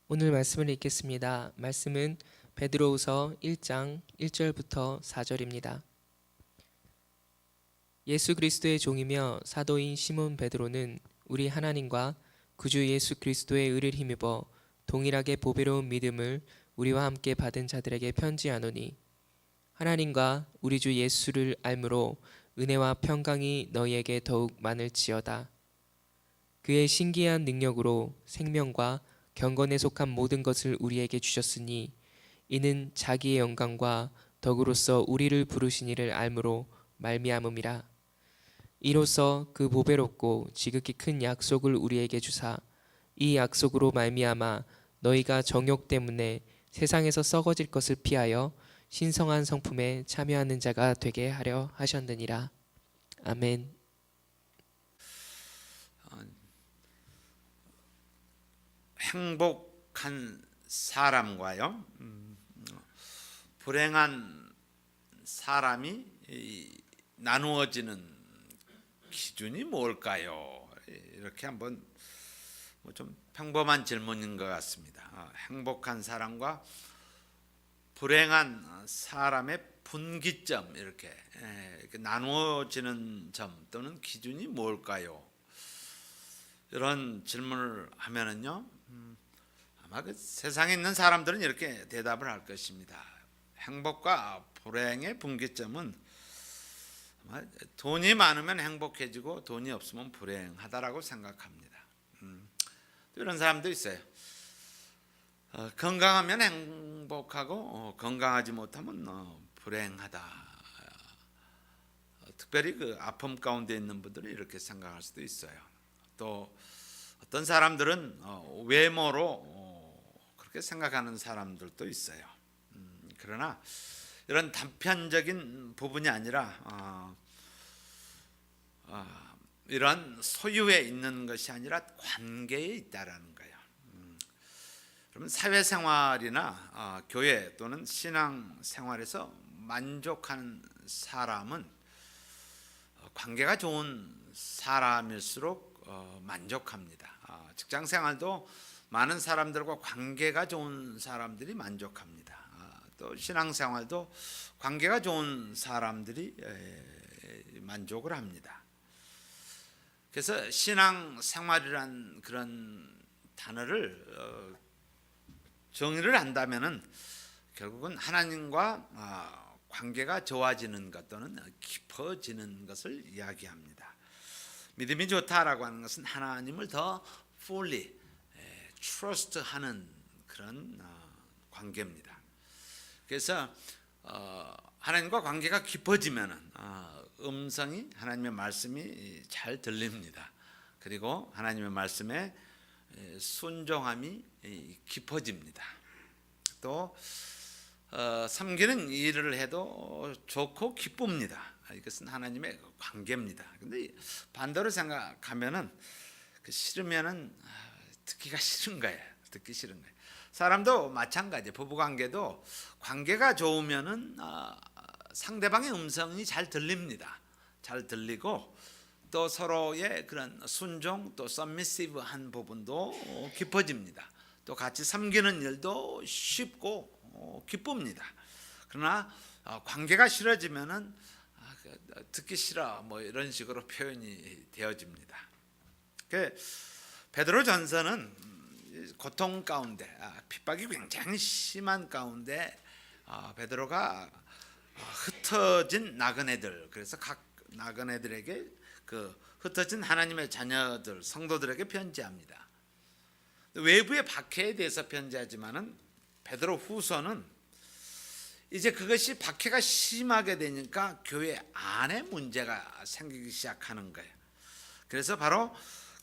오늘 말씀을 읽겠습니다. 말씀은 베드로후서 1장 1절부터 4절입니다. 예수 그리스도의 종이며 사도인 시몬 베드로는 우리 하나님과 구주 예수 그리스도의 의를 힘입어 동일하게 보배로운 믿음을 우리와 함께 받은 자들에게 편지하노니, 하나님과 우리 주 예수를 알므로 은혜와 평강이 너희에게 더욱 많을지어다. 그의 신기한 능력으로 생명과 경건에 속한 모든 것을 우리에게 주셨으니, 이는 자기의 영광과 덕으로서 우리를 부르신 이를 알므로 말미암음이라. 이로써 그 보배롭고 지극히 큰 약속을 우리에게 주사, 이 약속으로 말미암아 너희가 정욕 때문에 세상에서 썩어질 것을 피하여 신성한 성품에 참여하는 자가 되게 하려 하셨느니라. 아멘. 행복한 사람과요, 불행한 사람이 나누어지는 기준이 뭘까요? 이렇게 한번 좀 평범한 질문인 것 같습니다. 행복한 사람과 불행한 사람의 분기점, 이렇게 나누어지는 점 또는 기준이 뭘까요? 이런 질문을 하면은요, 아마 그 세상에 있는 사람들은 이렇게 대답을 할 것입니다. 행복과 불행의 분기점은 아마 돈이 많으면 행복해지고 돈이 없으면 불행하다라고 생각합니다. 이런 사람도 있어요. 건강하면 행복하고 건강하지 못하면 불행하다. 특별히 그 아픔 가운데 있는 분들은 이렇게 생각할 수도 있어요. 또 어떤 사람들은 외모로 그렇게 생각하는 사람들도 있어요. 그러나 이런 단편적인 부분이 아니라 이런 소유에 있는 것이 아니라 관계에 있다라는 거예요. 그러면 사회생활이나 교회 또는 신앙생활에서 만족하는 사람은 관계가 좋은 사람일수록 만족합니다. 직장생활도 많은 사람들과 관계가 좋은 사람들이 만족합니다. 또 신앙생활도 관계가 좋은 사람들이 만족을 합니다. 그래서 신앙생활이란 그런 단어를 정의를 한다면은 결국은 하나님과 관계가 좋아지는 것 또는 깊어지는 것을 이야기합니다. 믿음이 좋다라고 하는 것은 하나님을 더 fully trust하는 그런 관계입니다. 그래서 하나님과 관계가 깊어지면은 음성이, 하나님의 말씀이 잘 들립니다. 그리고 하나님의 말씀에 순종함이 깊어집니다. 또 섬기는 일을 해도 좋고 기쁩니다. 이것은 하나님의 관계입니다. 근데 반대로 생각하면은 싫으면은 듣기가 싫은 거예요. 듣기 싫은 거예요. 사람도 마찬가지. 부부 관계도 관계가 좋으면은 상대방의 음성이 잘 들립니다. 잘 들리고 또 서로의 그런 순종 또 서미시브한 부분도 깊어집니다. 또 같이 섬기는 일도 쉽고 기쁩니다. 그러나 관계가 싫어지면은 듣기 싫어 뭐 이런 식으로 표현이 되어집니다. 베드로전서는 고통 가운데 핍박이 굉장히 심한 가운데 베드로가 흩어진 나그네들, 그래서 각 나그네들에게 그 흩어진 하나님의 자녀들 성도들에게 편지합니다. 외부의 박해에 대해서 편지하지만은 베드로 후서는 이제 그것이 박해가 심하게 되니까 교회 안에 문제가 생기기 시작하는 거예요. 그래서 바로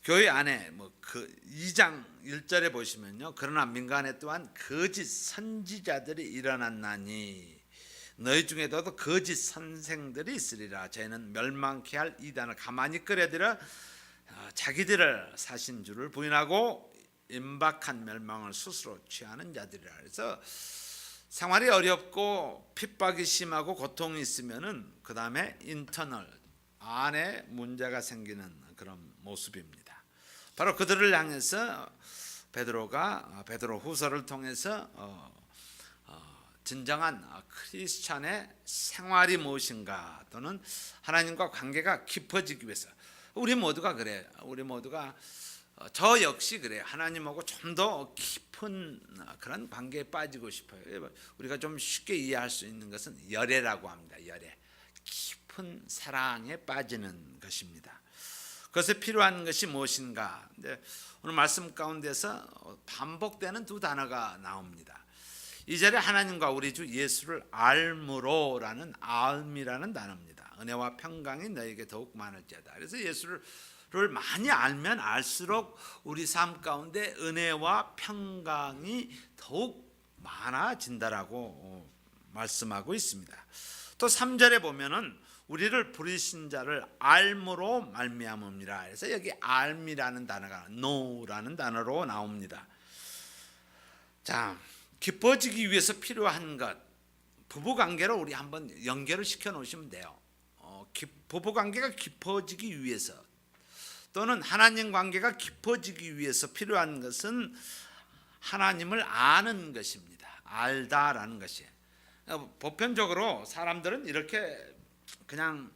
교회 안에 그 2장 1절에 보시면요, 그러나 민간에 또한 거짓 선지자들이 일어났나니 너희 중에도 거짓 선생들이 있으리라. 저희는 멸망케 할 이단을 가만히 끌어들여 자기들을 사신 줄을 부인하고 임박한 멸망을 스스로 취하는 자들이라. 그래서 생활이 어렵고 핍박이 심하고 고통이 있으면은 그 다음에 인터널 안에 문제가 생기는 그런 모습입니다. 바로 그들을 향해서 베드로 후서를 통해서 진정한 크리스찬의 생활이 무엇인가, 또는 하나님과 관계가 깊어지기 위해서 우리 모두가 그래. 우리 모두가 저 역시 그래. 하나님하고 좀 더 깊은 그런 관계에 빠지고 싶어요. 우리가 좀 쉽게 이해할 수 있는 것은 열애라고 합니다. 열애. 깊은 사랑에 빠지는 것입니다. 그것에 필요한 것이 무엇인가? 근데 오늘 말씀 가운데서 반복되는 두 단어가 나옵니다. 2절에 하나님과 우리 주 예수를 알므로라는 알미라는 단어입니다. 은혜와 평강이 너에게 더욱 많을지어다. 그래서 예수를 많이 알면 알수록 우리 삶 가운데 은혜와 평강이 더욱 많아진다라고 말씀하고 있습니다. 또 3절에 보면은 우리를 부르신 자를 알므로 말미암음이라. 그래서 여기 알미라는 단어가 know라는 단어로 나옵니다. 자, 깊어지기 위해서 필요한 것, 부부 관계로 우리 한번 연결을 시켜 놓으시면 돼요. 부부 관계가 깊어지기 위해서, 또는 하나님 관계가 깊어지기 위해서 필요한 것은 하나님을 아는 것입니다. 알다라는 것이. 보편적으로 사람들은 이렇게 그냥,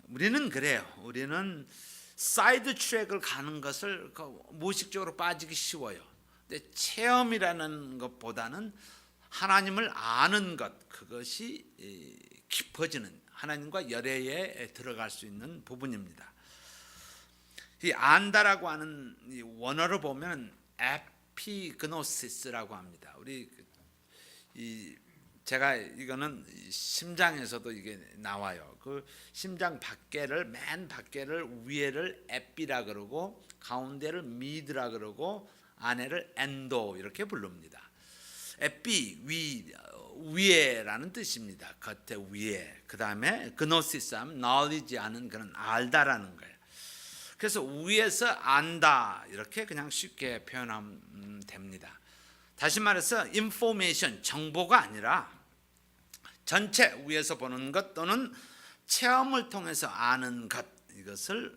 우리는 그래요. 우리는 사이드 트랙을 가는 것을 무의식적으로 빠지기 쉬워요. 근데 체험이라는 것보다는 하나님을 아는 것, 그것이 깊어지는, 하나님과 열애에 들어갈 수 있는 부분입니다. 이 안다라고 하는 이 원어를 보면 에피그노시스라고 합니다. 제가 이거는 심장에서도 이게 나와요. 그 심장 밖에를, 맨 밖에를, 위에를 에피라 그러고 가운데를 미드라 그러고 안에를 엔도 이렇게 부릅니다. 에피 위에라는 뜻입니다. 겉에 위에. 그 다음에 그노시스 하면 knowledge 하는 그런 알다라는 거예요. 그래서 위에서 안다 이렇게 그냥 쉽게 표현하면 됩니다. 다시 말해서 information, 정보가 아니라 전체 위에서 보는 것 또는 체험을 통해서 아는 것, 이것을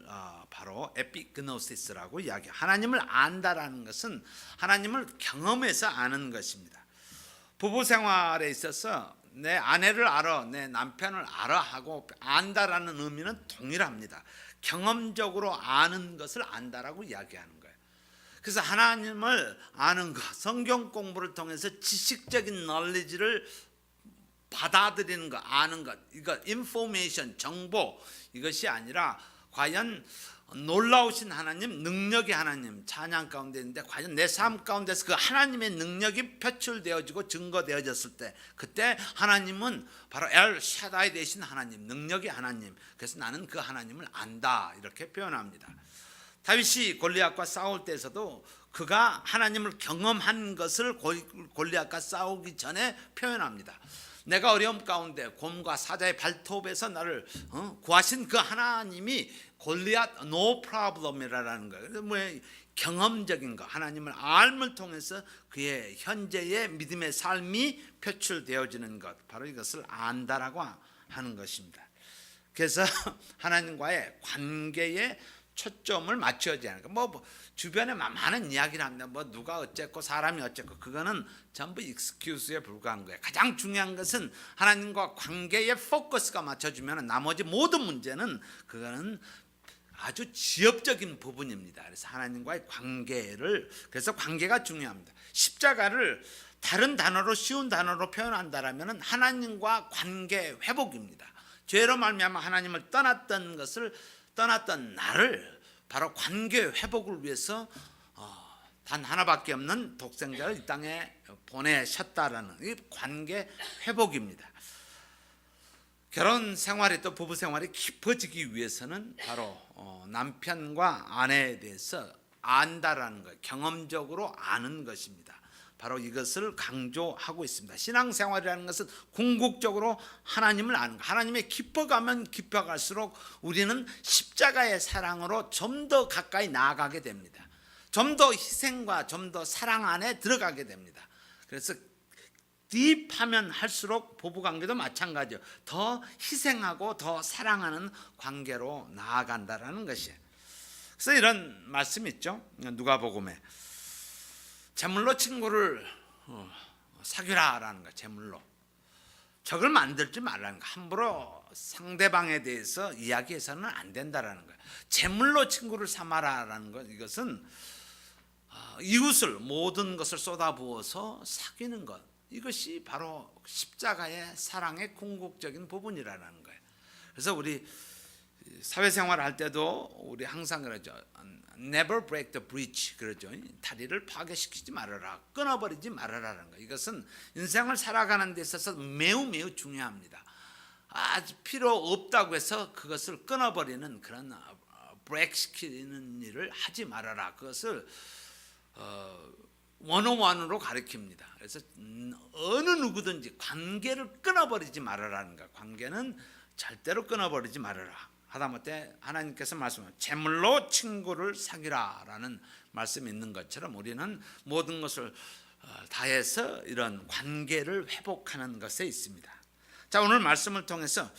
바로 에피그노시스라고 이야기해요. 하나님을 안다라는 것은 하나님을 경험해서 아는 것입니다. 부부 생활에 있어서 내 아내를 알아, 내 남편을 알아 하고 안다라는 의미는 동일합니다. 경험적으로 아는 것을 안다라고 이야기하는 거예요. 그래서 하나님을 아는 것, 성경 공부를 통해서 지식적인 knowledge를 받아들이는 것, 아는 것, 이거 information, 정보, 이것이 아니라 과연 놀라우신 하나님, 능력의 하나님, 찬양 가운데 있는데 과연 내 삶 가운데서 그 하나님의 능력이 표출되어지고 증거되어졌을 때, 그때 하나님은 바로 엘 샤다이 되신 하나님, 능력의 하나님. 그래서 나는 그 하나님을 안다 이렇게 표현합니다. 다윗이 골리앗과 싸울 때에서도 그가 하나님을 경험한 것을 골리앗과 싸우기 전에 표현합니다. 내가 어려움 가운데 곰과 사자의 발톱에서 나를 구하신 그 하나님이 골리앗 no problem이라는 거예요. 뭐 경험적인 거, 하나님을 알을 통해서 그의 현재의 믿음의 삶이 표출되어지는 것, 바로 이것을 안다라고 하는 것입니다. 그래서 하나님과의 관계에 초점을 맞춰야지 하는 거. 뭐 주변에 많은 이야기를 합니다. 뭐 누가 어쨌고 사람이 어쨌고, 그거는 전부 익스큐즈에 불과한 거예요. 가장 중요한 것은 하나님과 관계에 포커스가 맞춰지면 나머지 모든 문제는 그거는 아주 지엽적인 부분입니다. 그래서 하나님과의 관계를, 그래서 관계가 중요합니다. 십자가를 다른 단어로, 쉬운 단어로 표현한다라면 하나님과 관계 회복입니다. 죄로 말미암아 하나님을 떠났던 나를 바로 관계 회복을 위해서 단 하나밖에 없는 독생자를 이 땅에 보내셨다라는 이 관계 회복입니다. 결혼 생활이 또 부부 생활이 깊어지기 위해서는 바로 남편과 아내에 대해서 안다라는 것, 경험적으로 아는 것입니다. 바로 이것을 강조하고 있습니다. 신앙생활이라는 것은 궁극적으로 하나님을 아는 것, 하나님의 깊어가면 깊어갈수록 우리는 십자가의 사랑으로 좀 더 가까이 나아가게 됩니다. 좀 더 희생과 좀 더 사랑 안에 들어가게 됩니다. 그래서 딥하면 할수록 부부관계도 마찬가지예요. 더 희생하고 더 사랑하는 관계로 나아간다라는 것이에요. 그래서 이런 말씀이 있죠. 누가복음에 제물로 친구를 사귀라라는 거야. 제물로 적을 만들지 말라는 거야. 함부로 상대방에 대해서 이야기해서는 안 된다라는 거야. 제물로 친구를 삼아라라는 것, 이것은 이웃을 모든 것을 쏟아부어서 사귀는 것, 이것이 바로 십자가의 사랑의 궁극적인 부분이라는 거예요. 그래서 우리 사회생활을 할 때도 우리 항상 그러죠. Never break the bridge, 그러죠. 다리를 파괴시키지 말아라, 끊어버리지 말아라는 거. 이것은 인생을 살아가는 데 있어서 매우 매우 중요합니다. 아주 필요 없다고 해서 그것을 끊어버리는 그런 브레이크 시키는 일을 하지 말아라. 그것을 원어원으로 가르칩니다. 그래서 어느 누구든지 관계를 끊어버리지 말아라는 거. 관계는 절대로 끊어버리지 말아라. 하다못해 하나님께서 말씀하신 제물로 친구를 사귀라라는 말씀이 있는 것처럼 우리는 모든 것을 다해서 이런 관계를 회복하는 것에 있습니다. 자, 오늘 말씀을 통해서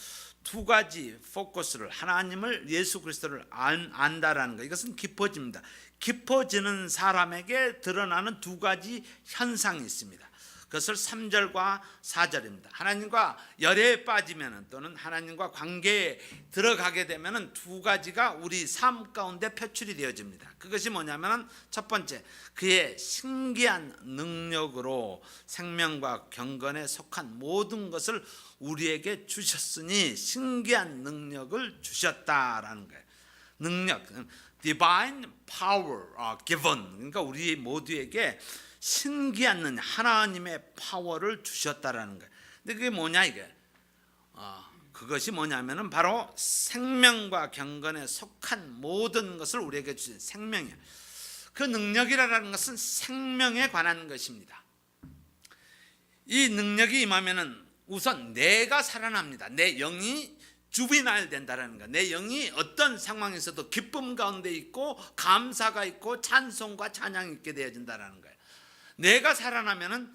두 가지 포커스를, 하나님을, 예수 그리스도를 안다라는 것, 이것은 깊어집니다. 깊어지는 사람에게 드러나는 두 가지 현상이 있습니다. 그것을 3절과 4절입니다. 하나님과 열애에 빠지면, 또는 하나님과 관계에 들어가게 되면 두 가지가 우리 삶 가운데 표출이 되어집니다. 그것이 뭐냐면, 첫 번째, 그의 신기한 능력으로 생명과 경건에 속한 모든 것을 우리에게 주셨으니 신기한 능력을 주셨다라는 거예요. 능력, divine power given. 그러니까 우리 모두에게 신기한 능력, 하나님의 파워를 주셨다라는 거예요. 근데 그게 뭐냐 이게? 그것이 뭐냐면은 바로 생명과 경건에 속한 모든 것을 우리에게 주신 생명이에요. 그 능력이라는 것은 생명에 관한 것입니다. 이 능력이 임하면은 우선 내가 살아납니다. 내 영이 주비나일 된다라는 거. 내 영이 어떤 상황에서도 기쁨 가운데 있고 감사가 있고 찬송과 찬양이 있게 되어진다라는 거예요. 내가 살아나면은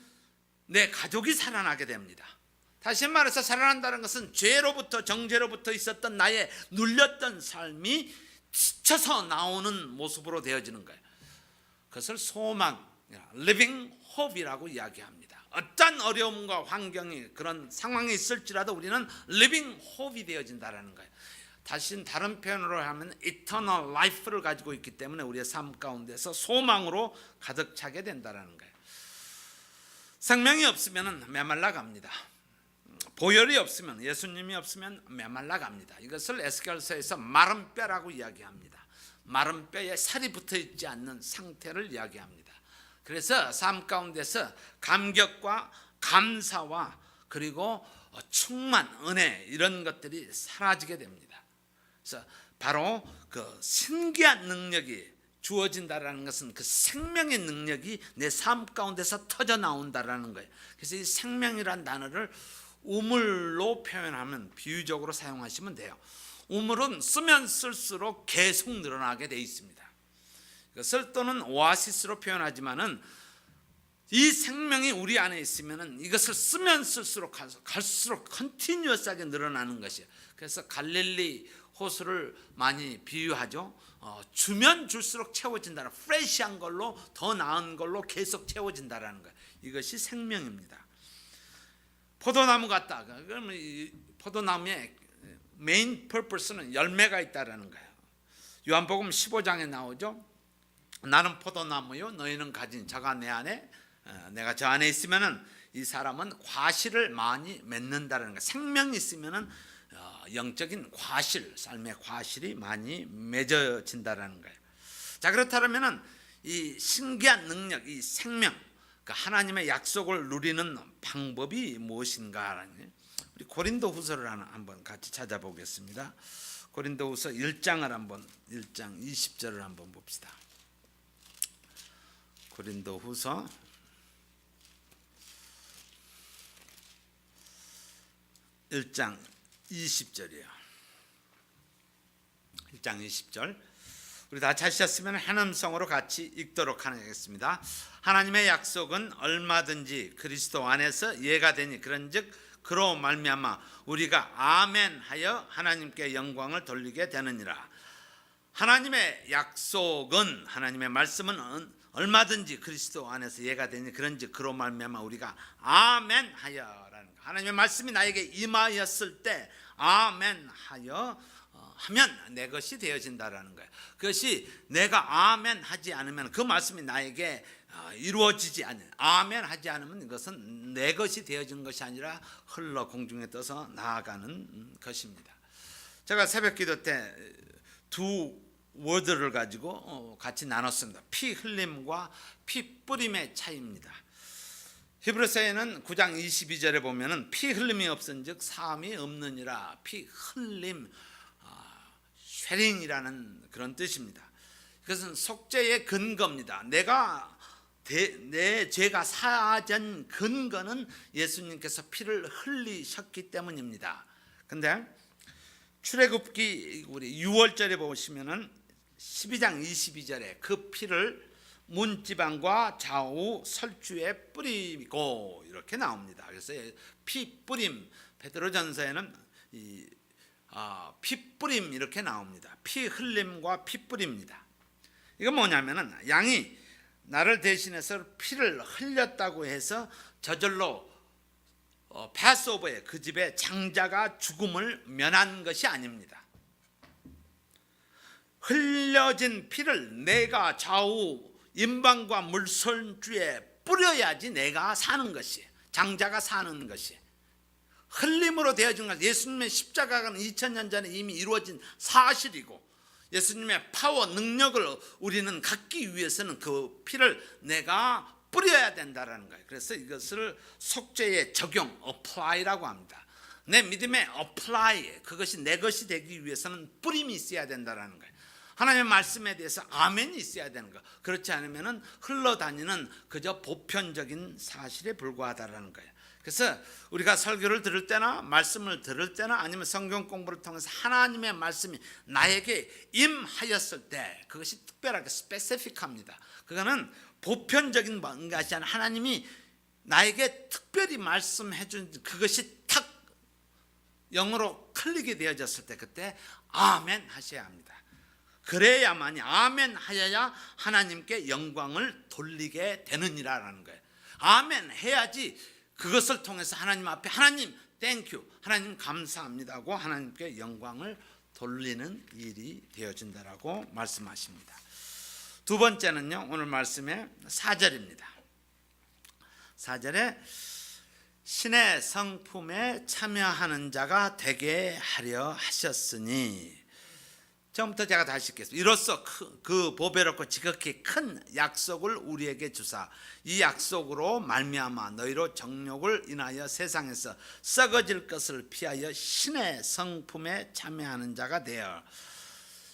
내 가족이 살아나게 됩니다. 다시 말해서 살아난다는 것은 죄로부터, 정죄로부터 있었던 나의 눌렸던 삶이 지쳐서 나오는 모습으로 되어지는 거예요. 그것을 소망, living hope이라고 이야기합니다. 어떤 어려움과 환경이, 그런 상황이 있을지라도 우리는 living hope이 되어진다는 거예요. 다른 표현으로 하면 eternal life를 가지고 있기 때문에 우리의 삶 가운데서 소망으로 가득 차게 된다는 거예요. 생명이 없으면 메말라 갑니다. 보혈이 없으면, 예수님이 없으면 메말라 갑니다. 이것을 에스겔서에서 마른 뼈라고 이야기합니다. 마른 뼈에 살이 붙어 있지 않는 상태를 이야기합니다. 그래서 삶 가운데서 감격과 감사와 그리고 충만, 은혜, 이런 것들이 사라지게 됩니다. 그래서 바로 그 신기한 능력이 주어진다라는 것은 그 생명의 능력이 내 삶 가운데서 터져 나온다라는 거예요. 그래서 이 생명이란 단어를 우물로 표현하면, 비유적으로 사용하시면 돼요. 우물은 쓰면 쓸수록 계속 늘어나게 되어 있습니다. 이것을 또는 오아시스로 표현하지만은, 이 생명이 우리 안에 있으면은 이것을 쓰면 쓸수록 갈수록 컨티뉴어스하게 늘어나는 것이에요. 그래서 갈릴리 호수를 많이 비유하죠. 주면 줄수록 채워진다는, 프레시한 걸로, 더 나은 걸로 계속 채워진다라는 거예요. 이것이 생명입니다. 포도나무 같다. 그러면 이 포도나무의 메인 퍼포스는 열매가 있다라는 거예요. 요한복음 15장에 나오죠. 나는 포도나무요, 너희는 가진 자가 내 안에, 내가 저 안에 있으면은 이 사람은 과실을 많이 맺는다라는 거예요. 생명이 있으면은 영적인 과실, 삶의 과실이 많이 맺어진다라는 거예요. 자, 그렇다면은 이 신기한 능력, 이 생명, 그 하나님의 약속을 누리는 방법이 무엇인가라는, 우리 고린도후서를 한번 같이 찾아보겠습니다. 고린도후서 1장을 한번, 1장 20절을 한번 봅시다. 고린도후서 1장 20절이에요. 1장 20절. 우리 다 찾으셨으면 한 음성으로 같이 읽도록 하겠습니다. 하나님의 약속은 얼마든지 그리스도 안에서 예가 되니, 그런즉 그로 말미암아 우리가 아멘하여 하나님께 영광을 돌리게 되느니라. 하나님의 약속은, 하나님의 말씀은 얼마든지 그리스도 안에서 예가 되니 그런지 그로 말미암아 우리가 아멘 하여라는 거. 하나님의 말씀이 나에게 임하였을 때 아멘 하여 하면 내 것이 되어진다라는 거예요. 그것이 내가 아멘 하지 않으면 그 말씀이 나에게 이루어지지 않는, 아멘 하지 않으면 이것은 내 것이 되어진 것이 아니라 흘러 공중에 떠서 나아가는 것입니다. 제가 새벽 기도 때 두 워드를 가지고 같이 나눴습니다. 피 흘림과 피 뿌림의 차이입니다. 히브리서에는 9장 22절에 보면은 피 흘림이 없은즉 사함이 없느니라. 피 흘림, 쉐링이라는 그런 뜻입니다. 그것은 속죄의 근거입니다. 내 죄가 사하진 근거는 예수님께서 피를 흘리셨기 때문입니다. 근데 출애굽기 우리 6월절에 보시면은 12장 22절에 그 피를 문지방과 좌우 설주에 뿌리고 이렇게 나옵니다. 그래서 피 뿌림, 베드로전서에는 피 뿌림 이렇게 나옵니다. 피 흘림과 피 뿌립니다. 이건 뭐냐면은 양이 나를 대신해서 피를 흘렸다고 해서 저절로 패스오버에 그 집에 장자가 죽음을 면한 것이 아닙니다. 흘려진 피를 내가 좌우 임방과 물선주에 뿌려야지 내가 사는 것이, 장자가 사는 것이 흘림으로 되어진 것. 예수님의 십자가는 2000년 전에 이미 이루어진 사실이고 예수님의 파워, 능력을 우리는 갖기 위해서는 그 피를 내가 뿌려야 된다는 거예요. 그래서 이것을 속죄의 적용, apply라고 합니다. 내 믿음의 apply, 그것이 내 것이 되기 위해서는 뿌림이 있어야 된다는 거예요. 하나님의 말씀에 대해서 아멘이 있어야 되는 거. 그렇지 않으면 흘러다니는 그저 보편적인 사실에 불과하다는 거예요. 그래서 우리가 설교를 들을 때나 말씀을 들을 때나 아니면 성경 공부를 통해서 하나님의 말씀이 나에게 임하였을 때 그것이 특별하게 스페시픽합니다. 그거는 보편적인 것이 아니라 하나님이 나에게 특별히 말씀해 준 그것이 탁 영으로 클릭이 되어졌을 때 그때 아멘 하셔야 합니다. 그래야만이 아멘 하여야 하나님께 영광을 돌리게 되느니라라는 거예요. 아멘 해야지 그것을 통해서 하나님 앞에 하나님 땡큐, 하나님 감사합니다고 하나님께 영광을 돌리는 일이 되어진다라고 말씀하십니다. 두 번째는요, 오늘 말씀의 4절입니다. 4절에 신의 성품에 참여하는 자가 되게 하려 하셨으니, 처음부터 제가 다시 읽겠습니다. 이로써 그 보배롭고 지극히 큰 약속을 우리에게 주사 이 약속으로 말미암아 너희로 정욕을 인하여 세상에서 썩어질 것을 피하여 신의 성품에 참여하는 자가 되어.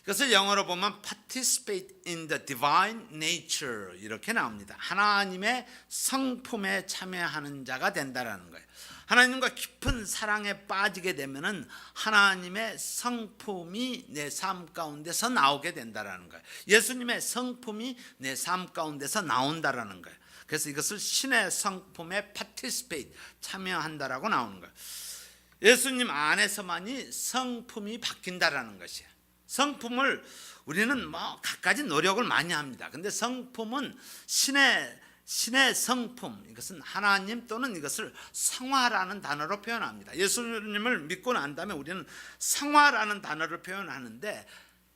그것을 영어로 보면 participate in the divine nature 이렇게 나옵니다. 하나님의 성품에 참여하는 자가 된다라는 거예요. 하나님과 깊은 사랑에 빠지게 되면은 하나님의 성품이 내 삶 가운데서 나오게 된다라는 거예요. 예수님의 성품이 내 삶 가운데서 나온다라는 거예요. 그래서 이것을 신의 성품에 participate, 참여한다라고 나오는 거예요. 예수님 안에서만이 성품이 바뀐다라는 것이에요. 성품을 우리는 갖가지 노력을 많이 합니다. 근데 성품은 신의 성품, 이것은 하나님 또는 이것을 성화라는 단어로 표현합니다. 예수님을 믿고 난 다음에 우리는 성화라는 단어를 표현하는데,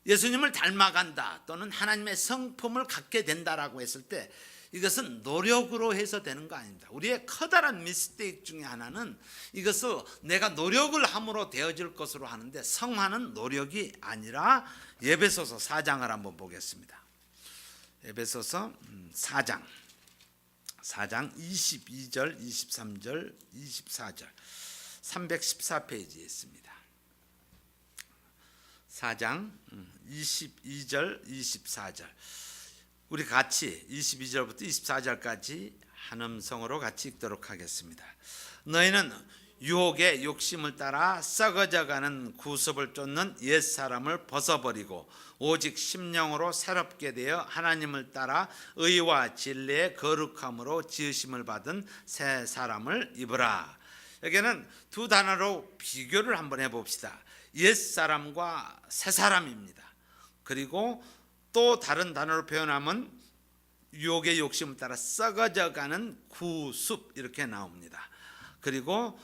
예수님을 닮아간다 또는 하나님의 성품을 갖게 된다라고 했을 때 이것은 노력으로 해서 되는 거 아닙니다. 우리의 커다란 미스테이크 중에 하나는 이것을 내가 노력을 함으로 되어질 것으로 하는데, 성화는 노력이 아니라 에베소서 4장을 한번 보겠습니다. 에베소서 4장 22절, 23절, 24절 314페이지에 있습니다. 4장 22절, 24절 우리 같이 22절부터 24절까지 한 음성으로 같이 읽도록 하겠습니다. 너희는 유혹의 욕심을 따라 썩어져가는 구습을 쫓는 옛사람을 벗어버리고 오직 심령으로 새롭게 되어 하나님을 따라 의와 진리의 거룩함으로 지으심을 받은 새 사람을 입으라. 여기는 두 단어로 비교를 한번 해봅시다. 옛사람과 새 사람입니다. 그리고 또 다른 단어로 표현하면 유혹의 욕심을 따라 썩어져가는 구습 이렇게 나옵니다. 그리고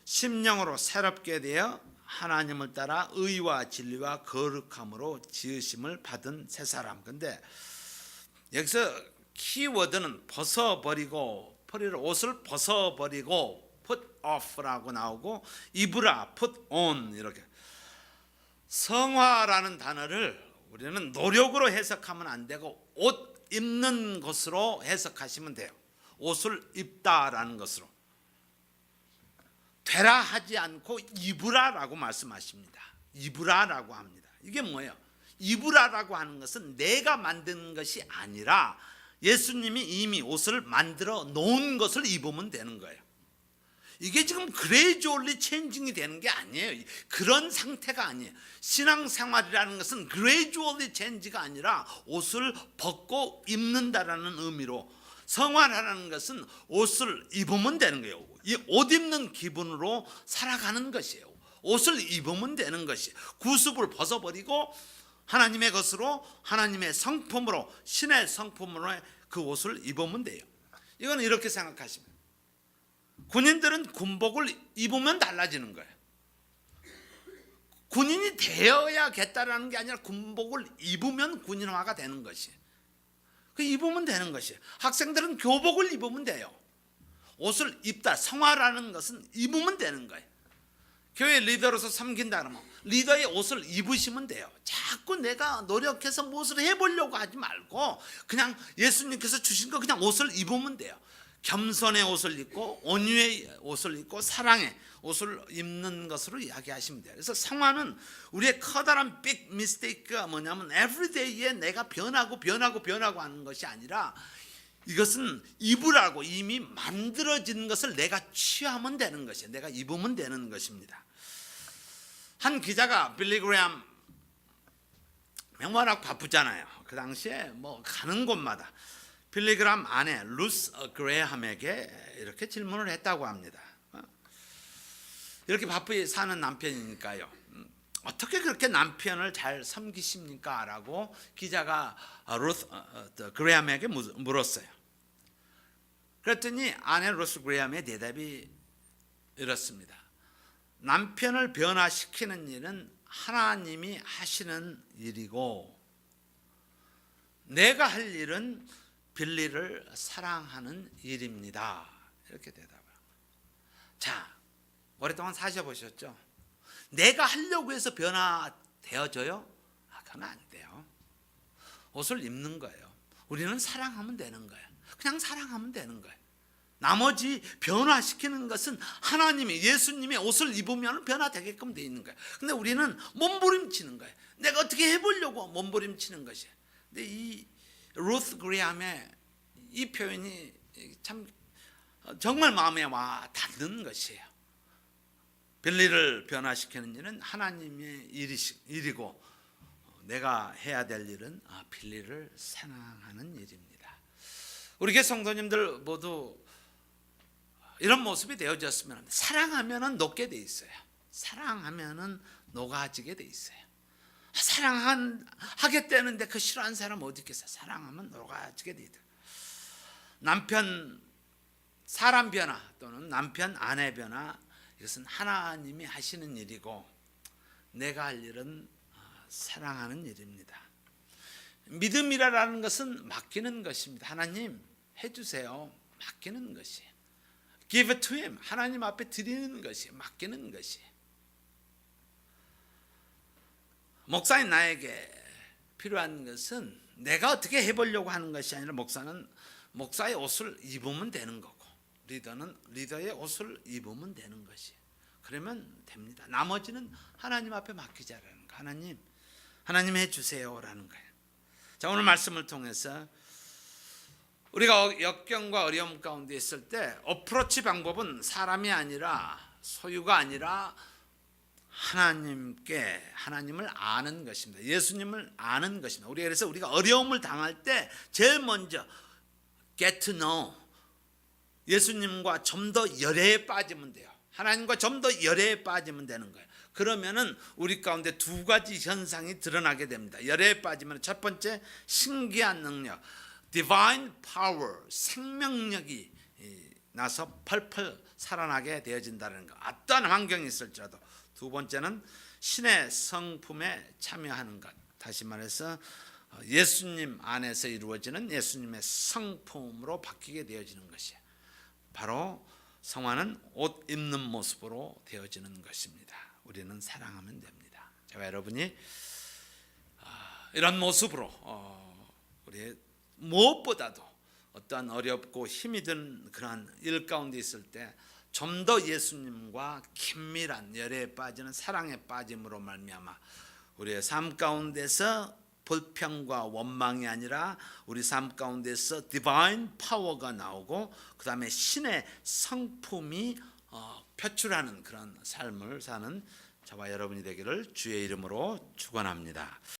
심령으로 새롭게 되어 하나님을 따라 의와 진리와 거룩함으로 지으심을 받은 새 사람. 근데 여기서 키워드는 벗어버리고, 옷을 벗어버리고 put off라고 나오고, 입으라 put on 이렇게. 성화라는 단어를 우리는 노력으로 해석하면 안 되고 옷 입는 것으로 해석하시면 돼요. 옷을 입다라는 것으로. 되라 하지 않고 입으라라고 말씀하십니다. 입으라라고 합니다. 이게 뭐예요? 입으라라고 하는 것은 내가 만든 것이 아니라 예수님이 이미 옷을 만들어 놓은 것을 입으면 되는 거예요. 이게 지금 그레이주얼리 체인징이 되는 게 아니에요. 그런 상태가 아니에요. 신앙생활이라는 것은 그레이주얼리 체인지가 아니라 옷을 벗고 입는다라는 의미로, 성화라는 것은 옷을 입으면 되는 거예요. 이 옷 입는 기분으로 살아가는 것이에요. 옷을 입으면 되는 것이, 구습을 벗어버리고 하나님의 것으로, 하나님의 성품으로, 신의 성품으로 그 옷을 입으면 돼요. 이건 이렇게 생각하시면, 군인들은 군복을 입으면 달라지는 거예요. 군인이 되어야겠다라는 게 아니라 군복을 입으면 군인화가 되는 것이, 그 입으면 되는 것이에요. 학생들은 교복을 입으면 돼요. 옷을 입다, 성화라는 것은 입으면 되는 거예요. 교회 리더로서 섬긴다 그러면 리더의 옷을 입으시면 돼요. 자꾸 내가 노력해서 무엇을 해보려고 하지 말고 그냥 예수님께서 주신 거 그냥 옷을 입으면 돼요. 겸손의 옷을 입고 온유의 옷을 입고 사랑의 옷을 입는 것으로 이야기하시면 돼요. 그래서 성화는 우리의 커다란 빅 미스테이크가 뭐냐면 에브리데이에 내가 변하고 하는 것이 아니라, 이것은 입으라고 이미 만들어진 것을 내가 취하면 되는 것이에요. 내가 입으면 되는 것입니다. 한 기자가 빌리 그레함, 워낙 바쁘잖아요. 그 당시에 뭐 가는 곳마다 빌리 그레함 아내 루스 그레함에게 이렇게 질문을 했다고 합니다. 이렇게 바쁘게 사는 남편이니까요, 어떻게 그렇게 남편을 잘 섬기십니까? 라고 기자가 루스 그레함에게 물었어요. 그랬더니 아내 루스 그레함의 대답이 이렇습니다. 남편을 변화시키는 일은 하나님이 하시는 일이고, 내가 할 일은 빌리를 사랑하는 일입니다. 이렇게 대답을. 자, 오랫동안 사셔보셨죠? 내가 하려고 해서 변화되어져요? 그건 안 돼요. 옷을 입는 거예요. 우리는 사랑하면 되는 거예요. 그냥 사랑하면 되는 거예요. 나머지 변화시키는 것은 하나님이, 예수님의 옷을 입으면 변화되게끔 돼 있는 거예요. 근데 우리는 몸부림치는 거예요. 내가 어떻게 해보려고 몸부림치는 것이에요. 근데 이 루스 그레함의 이 표현이 참 정말 마음에 와 닿는 것이에요. 빌리를 변화시키는 일은 하나님의 일이고, 내가 해야 될 일은 빌리를 사랑하는 일입니다. 우리 교회 성도님들 모두 이런 모습이 되어졌으면 합니다. 사랑하면은 녹게 돼 있어요. 사랑하면은 녹아지게 돼 있어요. 사랑하겠다는데 그 싫어하는 사람 어디 있겠어요? 사랑하면 녹아지게 돼 있다. 남편 사람 변화 또는 남편 아내 변화, 이것은 하나님이 하시는 일이고, 내가 할 일은 사랑하는 일입니다. 믿음이라는 것은 맡기는 것입니다. 하나님 해주세요. 맡기는 것이에요. Give it to him. 하나님 앞에 드리는 것이에요. 맡기는 것이에요. 목사인 나에게 필요한 것은 내가 어떻게 해보려고 하는 것이 아니라, 목사는 목사의 옷을 입으면 되는 거고, 리더는 리더의 옷을 입으면 되는 것이에요. 그러면 됩니다. 나머지는 하나님 앞에 맡기자라는 거. 하나님 해주세요라는 거예요. 자, 오늘 말씀을 통해서 우리가 역경과 어려움 가운데 있을 때 어프로치 방법은 사람이 아니라, 소유가 아니라 하나님을 아는 것입니다. 예수님을 아는 것입니다. 그래서 우리가 어려움을 당할 때 제일 먼저 get to know, 예수님과 좀 더 열애에 빠지면 돼요. 하나님과 좀 더 열애에 빠지면 되는 거예요. 그러면은 우리 가운데 두 가지 현상이 드러나게 됩니다. 열애에 빠지면 첫 번째 신기한 능력, divine power, 생명력이 나서 펄펄 살아나게 되어진다는 것. 어떠한 환경이 있을지라도. 두 번째는 신의 성품에 참여하는 것. 다시 말해서 예수님 안에서 이루어지는 예수님의 성품으로 바뀌게 되어지는 것이에요. 바로 성화는 옷 입는 모습으로 되어지는 것입니다. 우리는 사랑하면 됩니다. 저와 여러분이 이런 모습으로 우리 무엇보다도 어떠한 어렵고 힘이 든 그러한 일 가운데 있을 때 좀 더 예수님과 긴밀한 열애에 빠지는 사랑에 빠짐으로 말미암아 우리의 삶 가운데서 불평과 원망이 아니라 우리 삶 가운데서 디바인 파워가 나오고 그 다음에 신의 성품이 표출하는 그런 삶을 사는 저와 여러분이 되기를 주의 이름으로 축원합니다.